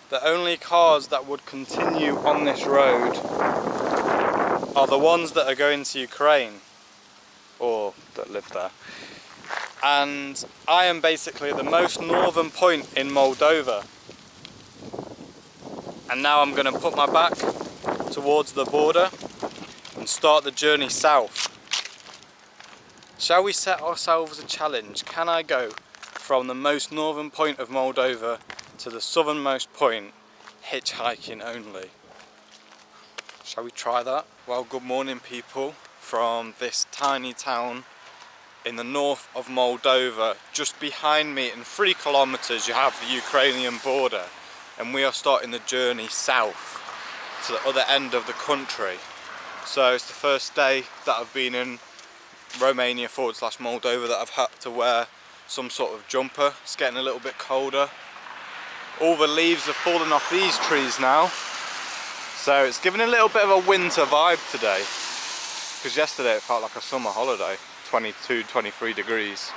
The only cars that would continue on this road are the ones that are going to Ukraine, or that live there. And I am basically at the most northern point in Moldova. And now I'm going to put my back towards the border and start the journey south. Shall we set ourselves a challenge? Can I go from the most northern point of Moldova to the southernmost point, hitchhiking only? Shall we try that? Well, good morning people from this tiny town in the north of Moldova. Just behind me in 3 kilometers you have the Ukrainian border, and we are starting the journey south to the other end of the country. So it's the first day that I've been in Romania / Moldova that I've had to wear some sort of jumper. It's getting a little bit colder. All the leaves are falling off these trees now, so it's giving a little bit of a winter vibe today, because yesterday it felt like a summer holiday, 22, 23 degrees.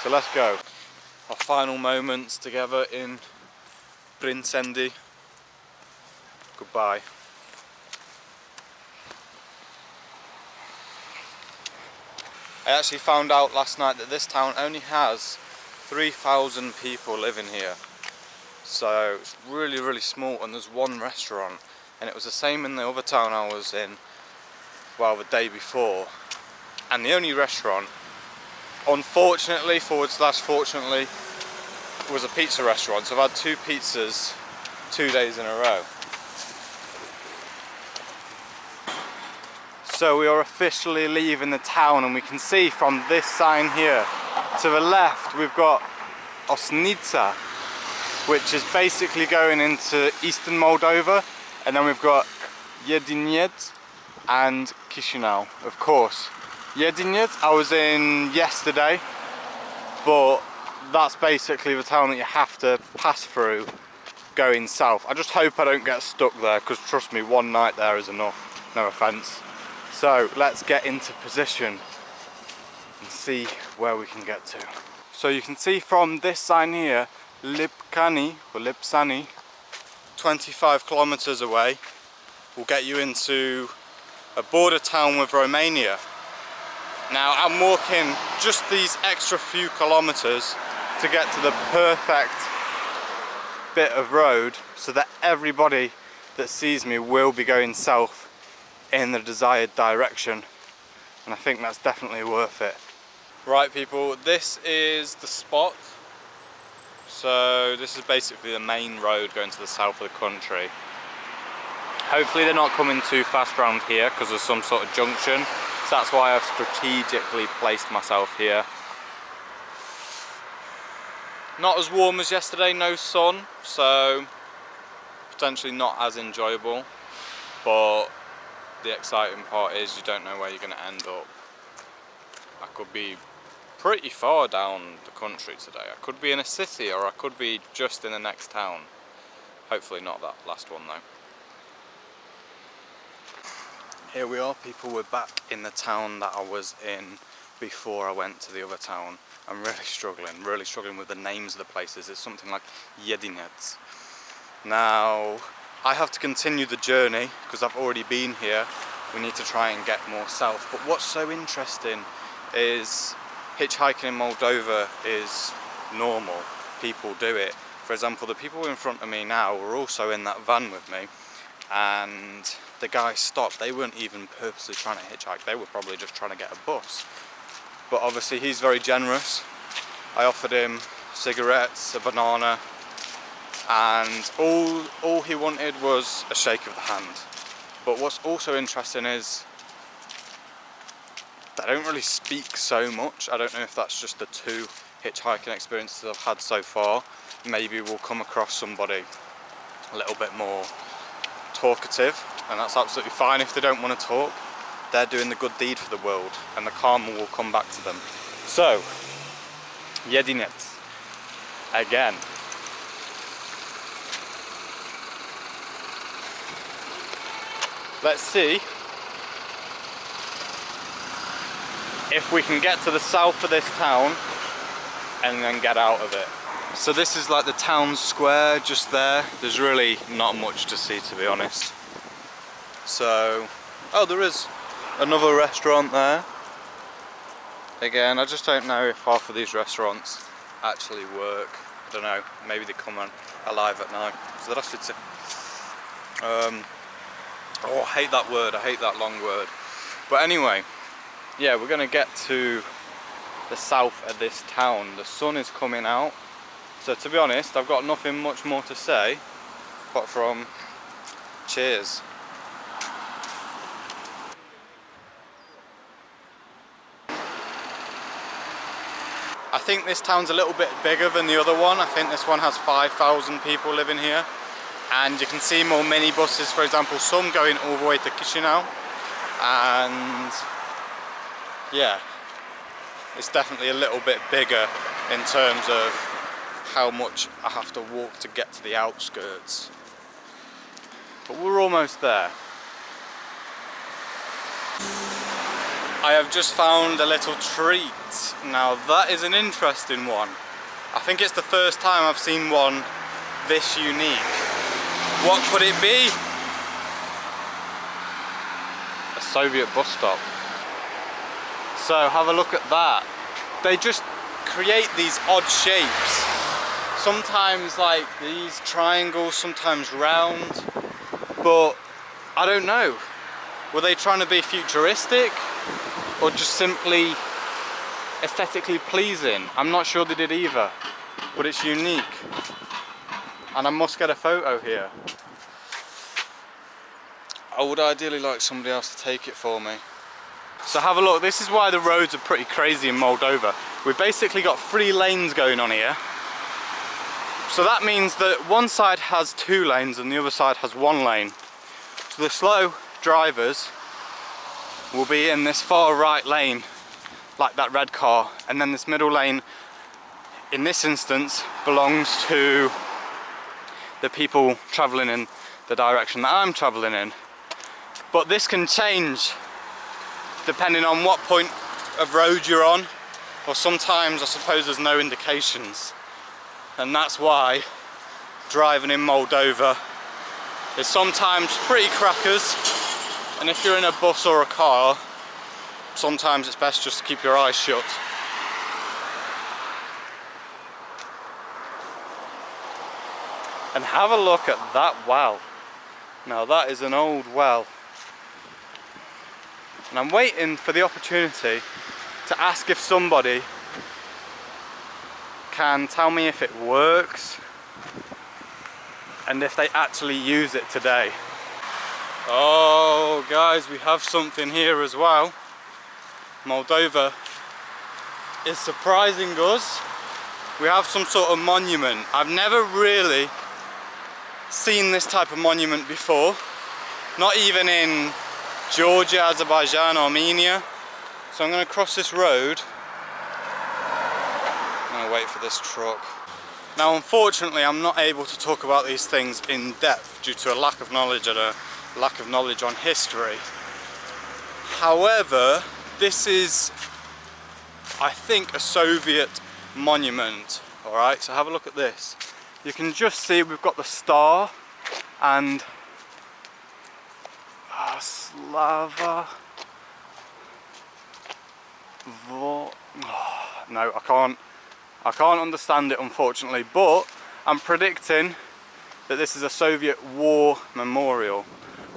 So let's go. Our final moments together in Princendi. Goodbye. I actually found out last night that this town only has 3,000 people living here. So it's really, really small, and there's one restaurant. And it was the same in the other town I was in, well, the day before. And the only restaurant, unfortunately, / fortunately, was a pizza restaurant. So I've had 2 pizzas 2 days in a row. So we are officially leaving the town, and we can see from this sign here to the left we've got Osnica, which is basically going into eastern Moldova, and then we've got Yeets and Chisinau, of course. Yeets I was in yesterday, but that's basically the town that you have to pass through going south. I just hope I don't get stuck there, because trust me, one night there is enough, no offence. So let's get into position and see where we can get to. So you can see from this sign here, Lipcani or Lipsani, 25 kilometers away, will get you into a border town with Romania. Now I'm walking just these extra few kilometers to get to the perfect bit of road, so that everybody that sees me will be going south in the desired direction, and I think that's definitely worth it. Right people, this is the spot. So this is basically the main road going to the south of the country. Hopefully they're not coming too fast around here, because there's some sort of junction, so that's why I've strategically placed myself here. Not as warm as yesterday, no sun, so potentially not as enjoyable, but the exciting part is you don't know where you're going to end up. I could be pretty far down the country today. I could be in a city, or I could be just in the next town. Hopefully not that last one though. Here we are people, we're back in the town that I was in before I went to the other town. I'm really struggling with the names of the places. It's something like Yeets. Now I have to continue the journey because I've already been here. We need to try and get more south. But what's so interesting is hitchhiking in Moldova is normal. People do it. For example, the people in front of me now were also in that van with me, and the guy stopped. They weren't even purposely trying to hitchhike. They were probably just trying to get a bus. But obviously he's very generous. I offered him cigarettes, a banana, and all he wanted was a shake of the hand. But what's also interesting is they don't really speak so much. I don't know if that's just the 2 hitchhiking experiences I've had so far. Maybe we'll come across somebody a little bit more talkative, and that's absolutely fine if they don't want to talk. They're doing the good deed for the world, and the karma will come back to them. So, Yeets again. Let's see if we can get to the south of this town and then get out of it. So this is like the town square just there. There's really not much to see, to be honest. So, oh, there is another restaurant there. Again, I just don't know if half of these restaurants actually work. I don't know, maybe they come on alive at night. Здравствуйте. Oh, I hate that word, I hate that long word. But anyway, yeah, we're gonna get to the south of this town. The sun is coming out. So to be honest, I've got nothing much more to say, apart from cheers. I think this town's a little bit bigger than the other one. I think this one has 5,000 people living here. And you can see more minibuses, for example, some going all the way to Chisinau. And yeah, it's definitely a little bit bigger in terms of how much I have to walk to get to the outskirts. But we're almost there. I have just found a little treat. Now that is an interesting one. I think it's the first time I've seen one this unique. What could it be? A Soviet bus stop. So have a look at that. They just create these odd shapes. Sometimes like these triangles, sometimes round. But I don't know. Were they trying to be futuristic? Or just simply aesthetically pleasing? I'm not sure they did either, but it's unique. And I must get a photo here. I would ideally like somebody else to take it for me. So have a look, this is why the roads are pretty crazy in Moldova. We've basically got 3 lanes going on here. So that means that one side has 2 lanes and the other side has 1 lane. So the slow drivers will be in this far right lane, like that red car, and then this middle lane, in this instance, belongs to the people travelling in the direction that I'm travelling in. But this can change depending on what point of road you're on, or sometimes I suppose there's no indications, and that's why driving in Moldova is sometimes pretty crackers. And if you're in a bus or a car, sometimes it's best just to keep your eyes shut. And have a look at that well. Now that is an old well. And I'm waiting for the opportunity to ask if somebody can tell me if it works and if they actually use it today. Oh guys, we have something here as well. Moldova is surprising us. We have some sort of monument. I've never really seen this type of monument before. Not even in Georgia, Azerbaijan, Armenia. So I'm going to cross this road. I'm going to wait for this truck. Now unfortunately I'm not able to talk about these things in depth due to a lack of knowledge and a lack of knowledge on history. However, this is, I think, a Soviet monument. Alright, so have a look at this. You can just see we've got the star and Slava no, I can't understand it unfortunately, but I'm predicting that this is a Soviet war memorial.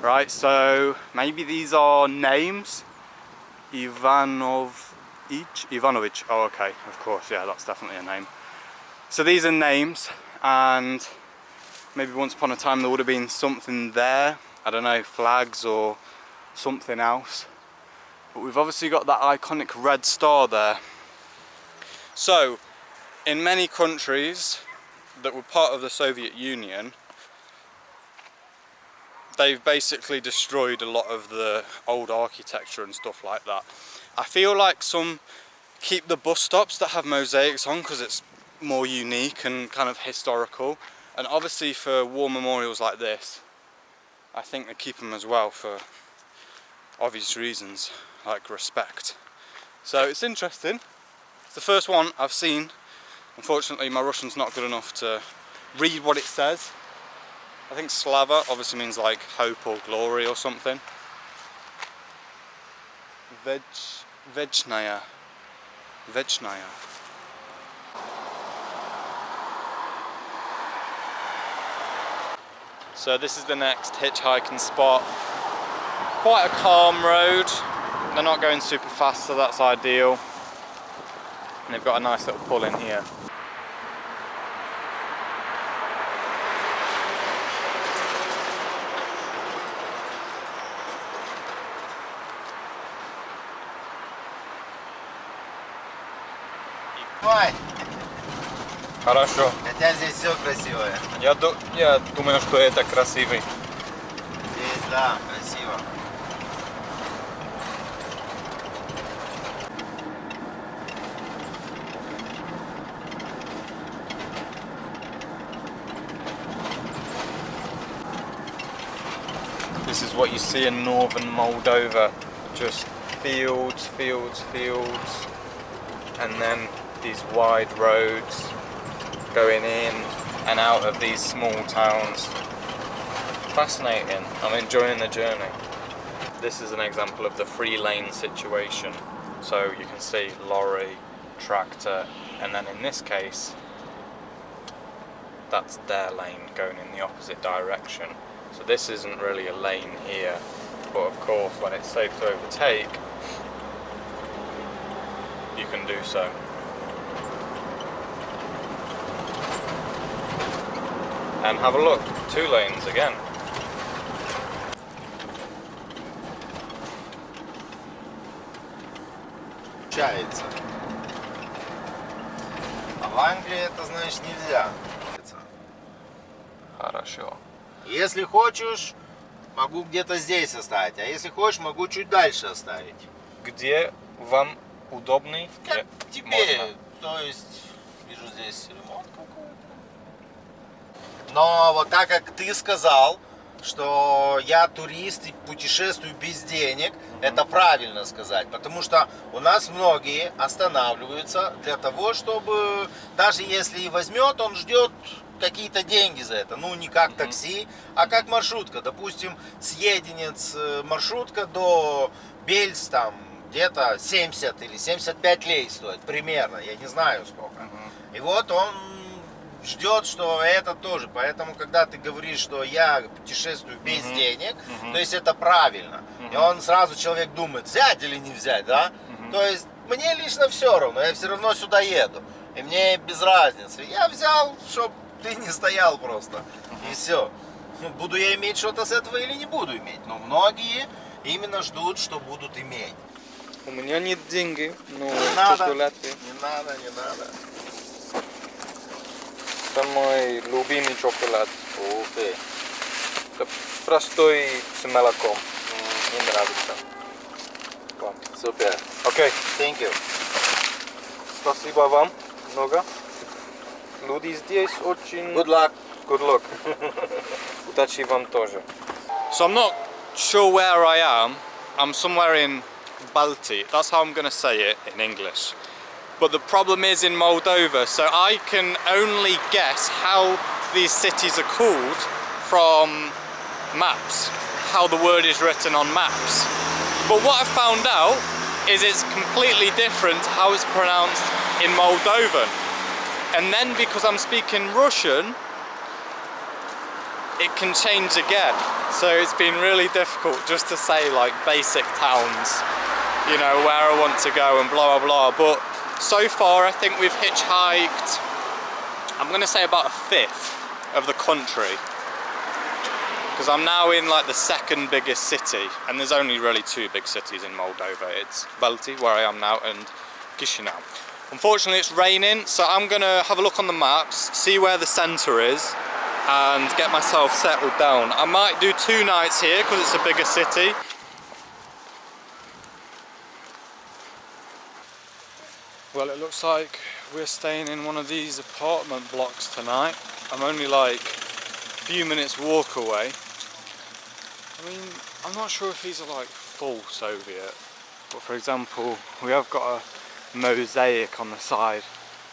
Right, so maybe these are names. Ivanovich, oh okay, of course, yeah, that's definitely a name. So these are names, and maybe once upon a time there would have been something there. I don't know, flags or something else. But we've obviously got that iconic red star there. So, in many countries that were part of the Soviet Union, they've basically destroyed a lot of the old architecture and stuff like that. I feel like some keep the bus stops that have mosaics on because it's more unique and kind of historical. And obviously for war memorials like this, I think they keep them as well for obvious reasons, like respect. So it's interesting. It's the first one I've seen Unfortunately, my Russian's not good enough to read what it says. I think slava obviously means like hope or glory or something. Vechnaya. So this is the next hitchhiking spot. Quite a calm road. They're not going super fast, so that's ideal. And they've got a nice little pull in here. Хорошо. Хотя здесь все красивое. Я думаю, что это красивый. Здесь, да, красиво. This is what you see in northern Moldova. Just fields, fields, fields. And then these wide roads going in and out of these small towns. Fascinating. I'm enjoying the journey. This is an example of the 3-lane situation. So you can see lorry, tractor, and then in this case, that's their lane going in the opposite direction. So this isn't really a lane here, but of course when it's safe to overtake, you can do so. And have a look, 2 lanes again. Получается. А в Англии это значит нельзя. Хорошо. Если хочешь, могу где-то здесь оставить, а если хочешь, могу чуть дальше оставить. Где вам удобней? Как тебе, то есть, вижу здесь ремонт какой-то. Но вот так как ты сказал, что я турист и путешествую без денег, это правильно сказать, потому что у нас многие останавливаются для того, чтобы, даже если и возьмет, он ждет какие-то деньги за это, ну не как такси, а как маршрутка, допустим, с Единец маршрутка до Бельц там где-то 70 или 75 лей стоит, примерно, я не знаю сколько. И вот он ждет, что это тоже, поэтому когда ты говоришь, что я путешествую без денег, то есть это правильно, и он сразу, человек думает, взять или не взять, да, то есть мне лично все равно, я все равно сюда еду, и мне без разницы, я взял, чтобы ты не стоял просто, и все. Ну, буду я иметь что-то с этого или не буду иметь, но многие именно ждут, что будут иметь. У меня нет денег, но Не надо, шоколадки. не надо, не надо. Это мой любимый шоколад. Ух ты. Это простой с молоком. Мне нравится. Вот. Супер. Окей. Thank you. Спасибо вам много. Люди здесь очень... Good luck. Good luck. Удачи вам тоже. So I'm not sure where I am. I'm somewhere in Balti. That's how I'm going to say it in English. But the problem is in Moldova, so I can only guess how these cities are called from maps, how the word is written on maps. But what I found out is it's completely different how it's pronounced in Moldovan. And then because I'm speaking Russian, it can change again. So it's been really difficult just to say like basic towns, you know, where I want to go and blah blah blah. But so far I think we've hitchhiked, I'm going to say about 1/5 of the country. Because I'm now in like the 2nd biggest city, and there's only really 2 big cities in Moldova. It's Balti, where I am now, and Chisinau. Unfortunately it's raining, so I'm going to have a look on the maps, see where the centre is, and get myself settled down. I might do 2 nights here because it's a bigger city. Well, it looks like we're staying in one of these apartment blocks tonight. I'm only like a few minutes walk away. I mean, I'm not sure if these are like full Soviet, but for example, we have got a mosaic on the side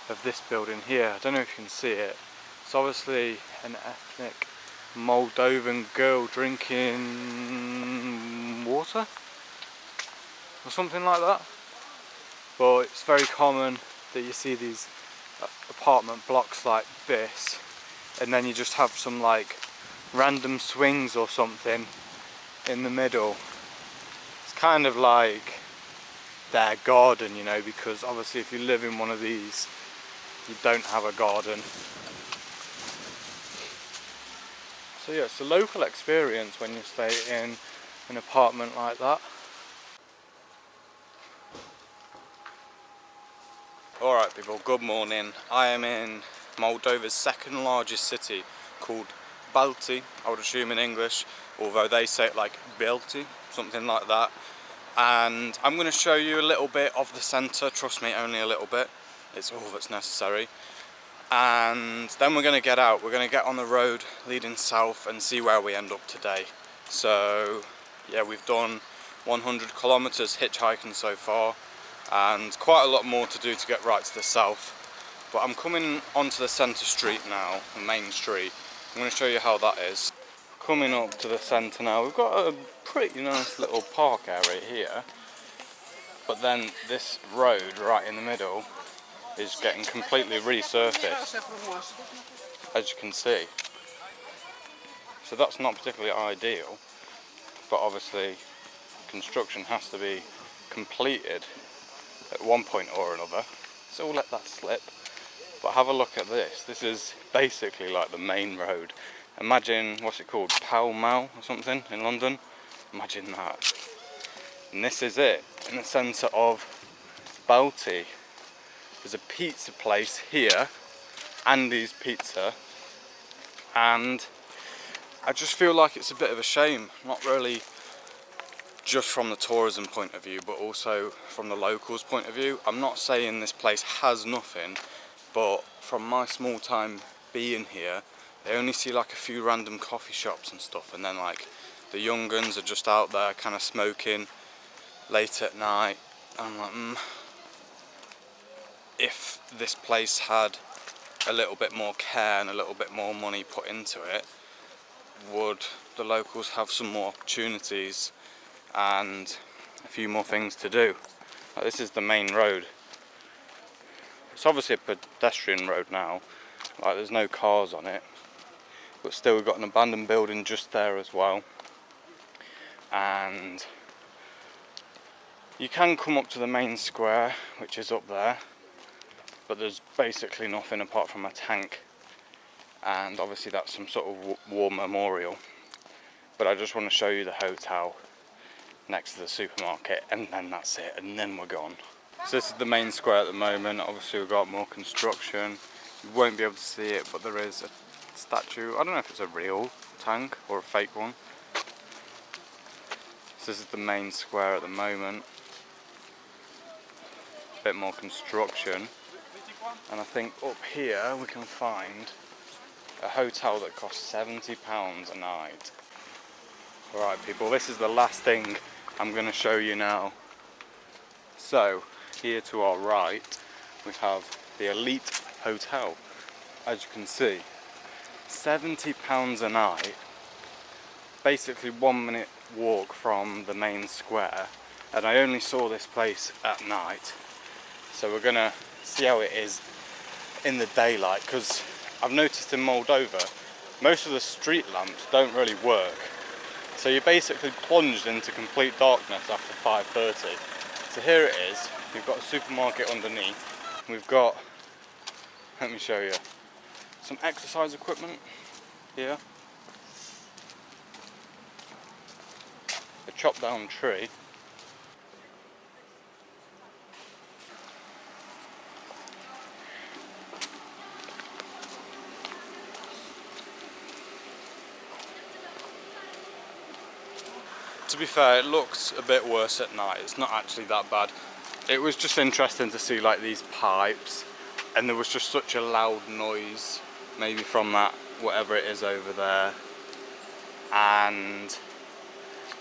of this building here. I don't know if you can see it. It's obviously an ethnic Moldovan girl drinking water or something like that. But it's very common that you see these apartment blocks like this, and then you just have some like random swings or something in the middle. It's kind of like their garden, you know, because obviously if you live in one of these, you don't have a garden. So yeah, it's a local experience when you stay in an apartment like that. Alright people, good morning. I am in Moldova's second largest city called Balti, I would assume in English, although they say it like Belti, something like that. And I'm going to show you a little bit of the centre, trust me, only a little bit. It's all that's necessary. And then we're going to get out, we're going to get on the road leading south and see where we end up today. So yeah, we've done 100 kilometres hitchhiking so far, and quite a lot more to do to get right to the south. But I'm coming onto the centre street now, the main street. I'm going to show you how that is. Coming up to the centre now, we've got a pretty nice little park area here, but then this road right in the middle is getting completely resurfaced, as you can see. So that's not particularly ideal, but obviously construction has to be completed at one point or another, so we'll let that slip. But have a look at this. This is basically like the main road. Imagine, what's it called, Pall Mall or something in London? Imagine that. And this is it, in the centre of Balti. There's a pizza place here, Andy's Pizza, and I just feel like it's a bit of a shame, not really just from the tourism point of view, but also from the locals' point of view. I'm not saying this place has nothing, but from my small time being here, they only see like a few random coffee shops and stuff, and then like the young guns are just out there kind of smoking late at night. I'm like, if this place had a little bit more care and a little bit more money put into it, would the locals have some more opportunities and a few more things to do. Like, this is the main road. It's obviously a pedestrian road now, like there's no cars on it, but still we've got an abandoned building just there as well. And you can come up to the main square, which is up there, but there's basically nothing apart from a tank, and obviously that's some sort of war memorial. But I just want to show you the hotel next to the supermarket, and then that's it, and then we're gone. So this is the main square at the moment. Obviously we've got more construction. You won't be able to see it, but there is a statue. I don't know if it's a real tank or a fake one. So this is the main square at the moment. A bit more construction. And I think up here we can find a hotel that costs £70 a night. Alright people, this is the last thing I'm going to show you now. So, here to our right, we have the Elite Hotel. As you can see, £70 a night, basically 1 minute walk from the main square, and I only saw this place at night. So we're going to see how it is in the daylight, because I've noticed in Moldova, most of the street lamps don't really work. So you're basically plunged into complete darkness after 5:30. So here it is, you've got a supermarket underneath, we've got, let me show you, some exercise equipment here, a chopped down tree, to be fair, it looks a bit worse at night. It's not actually that bad. It was just interesting to see like these pipes, and there was just such a loud noise, maybe from that whatever it is over there, and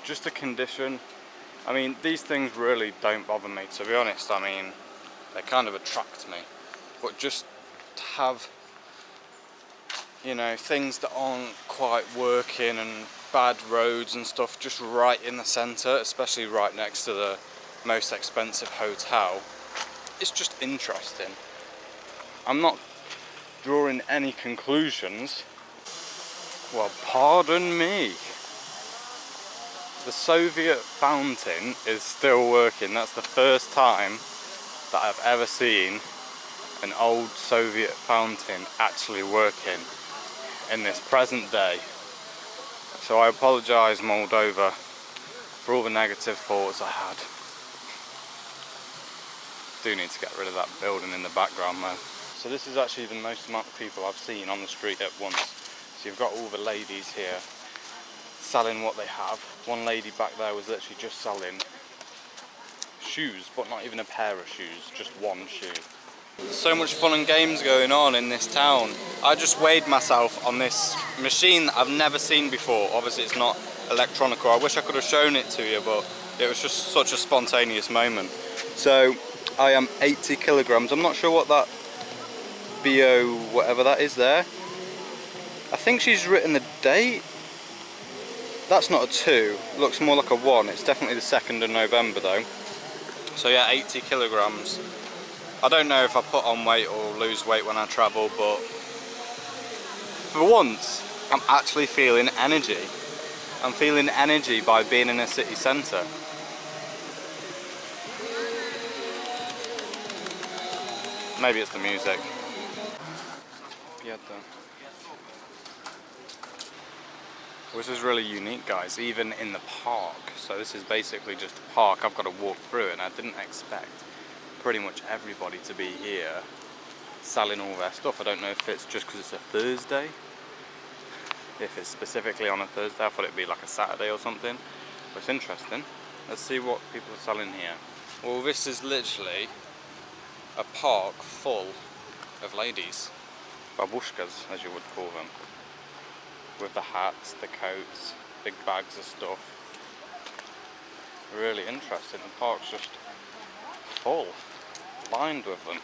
just the condition. I mean, these things really don't bother me, to be honest. I mean, they kind of attract me. but just to have, you know, things that aren't quite working and bad roads and stuff just right in the centre, especially right next to the most expensive hotel. It's just interesting. I'm not drawing any conclusions. Well, pardon me. The Soviet fountain is still working. That's the first time that I've ever seen an old Soviet fountain actually working in this present day. So I apologise, Moldova, for all the negative thoughts I had. Do need to get rid of that building in the background though. So this is actually the most amount of people I've seen on the street at once. So you've got all the ladies here selling what they have. One lady back there was literally just selling shoes, but not even a pair of shoes, just one shoe. There's so much fun and games going on in this town. I just weighed myself on this machine that I've never seen before. Obviously it's not electronic. I wish I could have shown it to you, but it was just such a spontaneous moment. So I am 80 kilograms. I'm not sure what that BO whatever that is there. I think she's written the date. That's not a 2, looks more like a 1. It's definitely the 2nd of November though. So yeah, 80 kilograms. I don't know if I put on weight or lose weight when I travel, but for once, I'm actually feeling energy. I'm feeling energy by being in a city centre. Maybe it's the music. Which is really unique, guys, even in the park. So this is basically just a park. I've got to walk through it, and I didn't expect pretty much everybody to be here selling all their stuff. I don't know if it's just because it's a Thursday. If it's specifically on a Thursday, I thought it'd be like a Saturday or something. But it's interesting. Let's see what people are selling here. Well, this is literally a park full of ladies. Babushkas, as you would call them. With the hats, the coats, big bags of stuff. Really interesting. The park's just full, lined with them.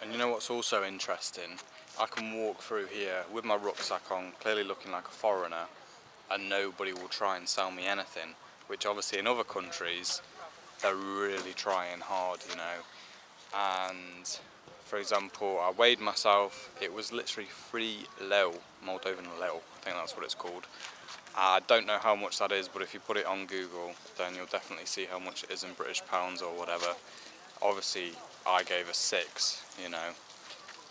And you know what's also interesting? I can walk through here with my rucksack on, clearly looking like a foreigner, and nobody will try and sell me anything, which obviously in other countries they're really trying hard, you know. And for example, I weighed myself, it was literally 3 leu, Moldovan leu, I think that's what it's called. I don't know how much that is, but if you put it on Google, then you'll definitely see how much it is in British pounds or whatever. Obviously, I gave her 6, you know,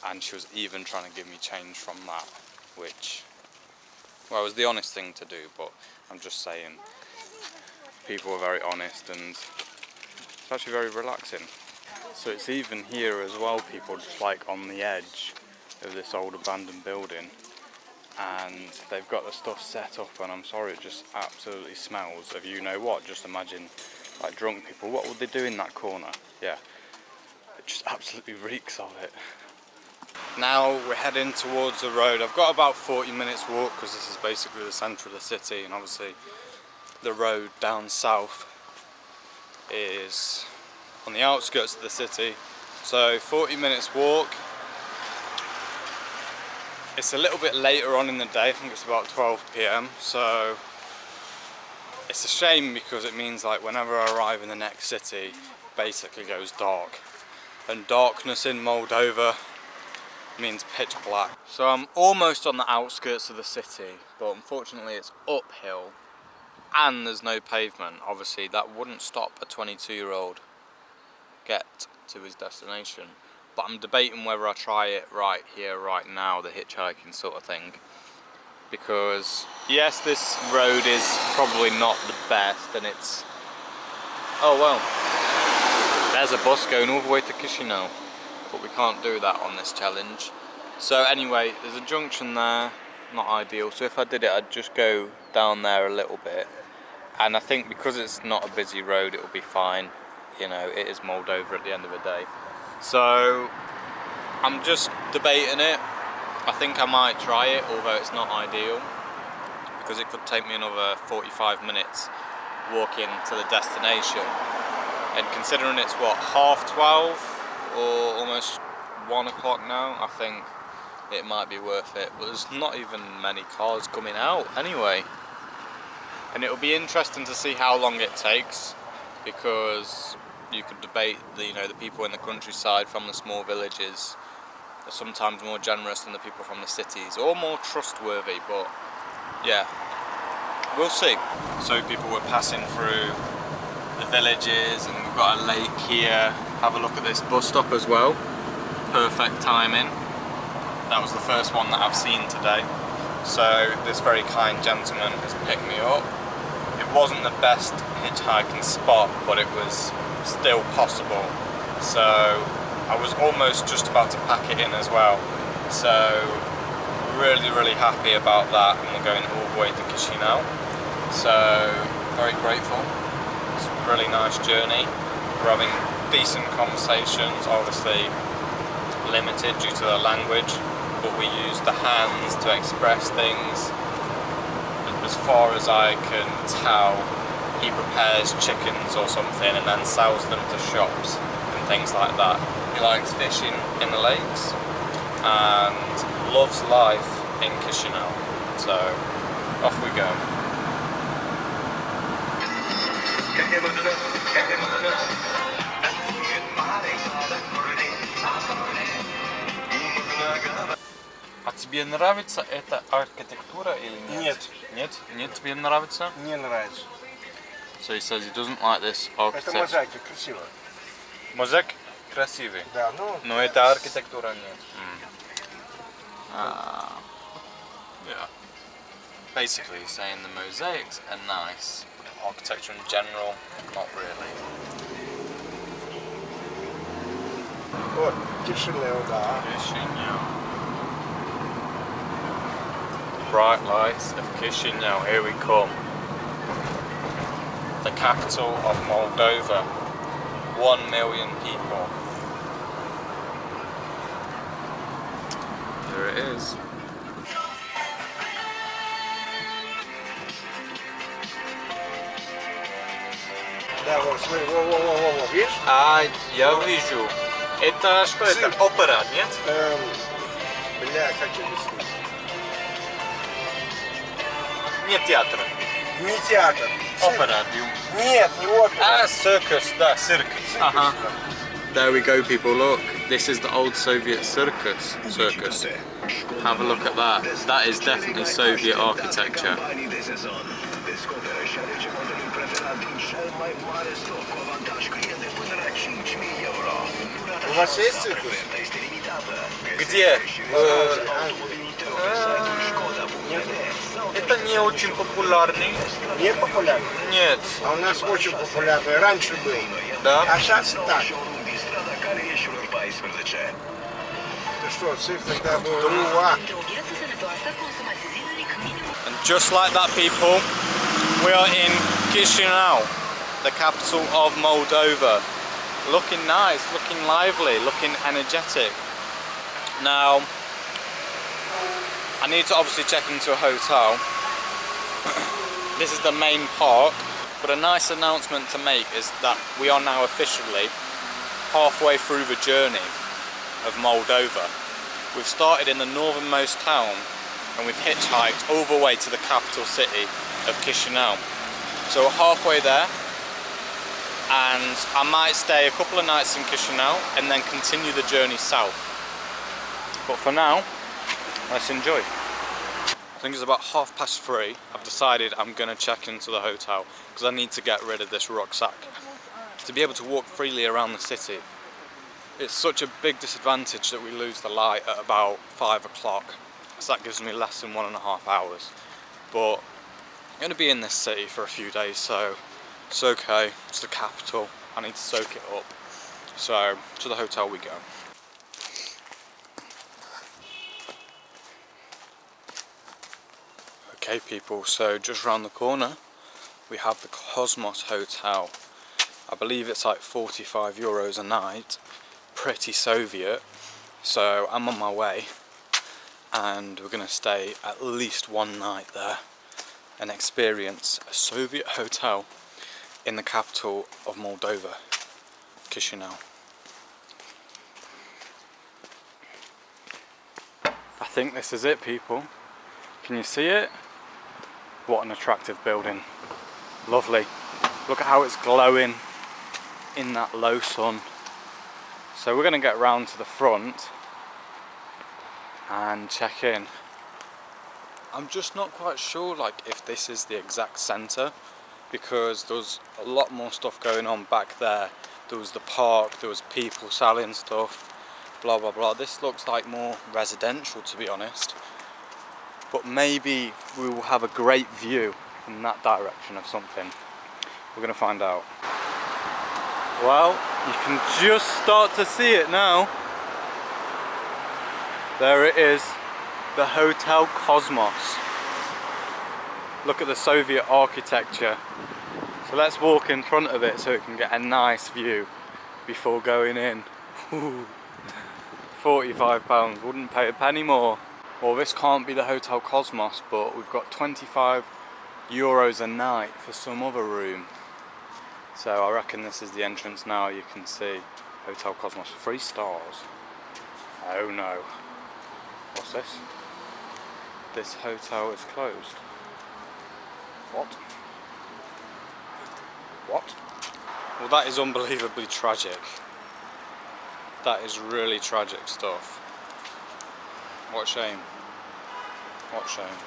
and she was even trying to give me change from that, which, well, was the honest thing to do, but I'm just saying, people are very honest and it's actually very relaxing. So it's even here as well, people just like on the edge of this old abandoned building, and they've got the stuff set up, and I'm sorry, it just absolutely smells of you know what. Just imagine like drunk people, what would they do in that corner? Yeah, it just absolutely reeks of it. Now we're heading towards the road. I've got about 40 minutes walk because this is basically the centre of the city, and obviously the road down south is on the outskirts of the city. So 40 minutes walk. It's a little bit later on in the day, I think it's about 12 PM, so it's a shame because it means like whenever I arrive in the next city, it basically goes dark. And darkness in Moldova means pitch black. So I'm almost on the outskirts of the city, but unfortunately it's uphill and there's no pavement. Obviously that wouldn't stop a 22-year-old get to his destination. But I'm debating whether I try it right here, right now, the hitchhiking sort of thing. Because, yes, this road is probably not the best, and it's... Oh, well. There's a bus going all the way to Chisinau. But we can't do that on this challenge. So anyway, there's a junction there, not ideal. So if I did it, I'd just go down there a little bit. And I think because it's not a busy road, it'll be fine. You know, it is Moldova at the end of the day. So I'm just debating it. I think I might try it, although it's not ideal, because it could take me another 45 minutes walking to the destination. And considering it's what, 12:30, or almost 1 o'clock now, I think it might be worth it. But there's not even many cars coming out anyway. And it'll be interesting to see how long it takes, because you could debate the people in the countryside from the small villages are sometimes more generous than the people from the cities, or more trustworthy, but yeah, we'll see. So people were passing through the villages, and we've got a lake here. Have a look at this bus stop as well. Perfect timing. That was the first one that I've seen today. So this very kind gentleman has picked me up. It wasn't the best hitchhiking spot, but it was still possible. So I was almost just about to pack it in as well. So really happy about that, and we're going all the way to Chisinau. So very grateful. It's a really nice journey. We're having decent conversations, obviously limited due to the language, but we use the hands to express things. As far as I can tell, he prepares chickens or something and then sells them to shops and things like that. He likes fishing in the lakes and loves life in Chisinau. So off we go. А тебе нравится эта архитектура или нет? Нет. Нет? Нет, тебе нравится? Не нравится. So he says he doesn't like this Это architecture. мозаика красиво. Мозаик красивый, Да, ну. но эта архитектура нет. Yeah. Basically he's saying the mosaics are nice, but the architecture in general, not really. Вот, Chisinau, да. Chisinau. Bright lights of Chisinau, here we come. The capital of Moldova. 1 million people. There it is. Да, вот, смотри, во, видишь? А, я вижу. Это что это? Опера, нет? Бля, как это объяснить? Нет театра. Не театр. Опера. Нет, не опера. Ah, circus, да, circus. Uh-huh. There we go, people, look. This is the old Soviet circus. Have a look at that. That is definitely Soviet architecture. У вас есть циркус? Где? Нет? Это не очень популярный. Не популярный? Нет. А у нас очень популярный. Раньше был. Да? А сейчас так. Ты что, цирк тогда был? And just like that, people, we are in Chisinau, the capital of Moldova. Looking nice, looking lively, looking energetic. Now, I need to obviously check into a hotel. This is the main park, but a nice announcement to make is that we are now officially halfway through the journey of Moldova. We've started in the northernmost town and we've hitchhiked all the way to the capital city of Chisinau. So we're halfway there, and I might stay a couple of nights in Chisinau and then continue the journey south. But for now, let's enjoy. I think it's about 3:30. I've decided I'm going to check into the hotel because I need to get rid of this rucksack to be able to walk freely around the city. It's such a big disadvantage that we lose the light at about 5 o'clock, so that gives me less than 1.5 hours. But I'm going to be in this city for a few days, so it's okay. It's the capital. I need to soak it up. So to the hotel we go. Okay, people, so just round the corner we have the Cosmos Hotel. I believe it's like €45 a night, pretty Soviet, so I'm on my way and we're going to stay at least one night there and experience a Soviet hotel in the capital of Moldova, Chisinau. think this is it, people. Can you see it? What an attractive building. Lovely. Look at how it's glowing in that low sun. So we're going to get round to the front and check in. I'm just not quite sure like if this is the exact centre, because there was a lot more stuff going on back there. There was the park, there was people selling stuff, blah blah blah. This looks like more residential, to be honest, but maybe we will have a great view in that direction of something. We're going to find out. Well, you can just start to see it now. There it is, the Hotel Cosmos. Look at the Soviet architecture. So let's walk in front of it so we can get a nice view before going in. Ooh, £45, wouldn't pay a penny more. Well, this can't be the Hotel Cosmos, but we've got €25 a night for some other room. So I reckon this is the entrance now. You can see Hotel Cosmos, 3 stars. Oh no. What's this? This hotel is closed. What? What? Well, that is unbelievably tragic. That is really tragic stuff. What a shame. What a shame.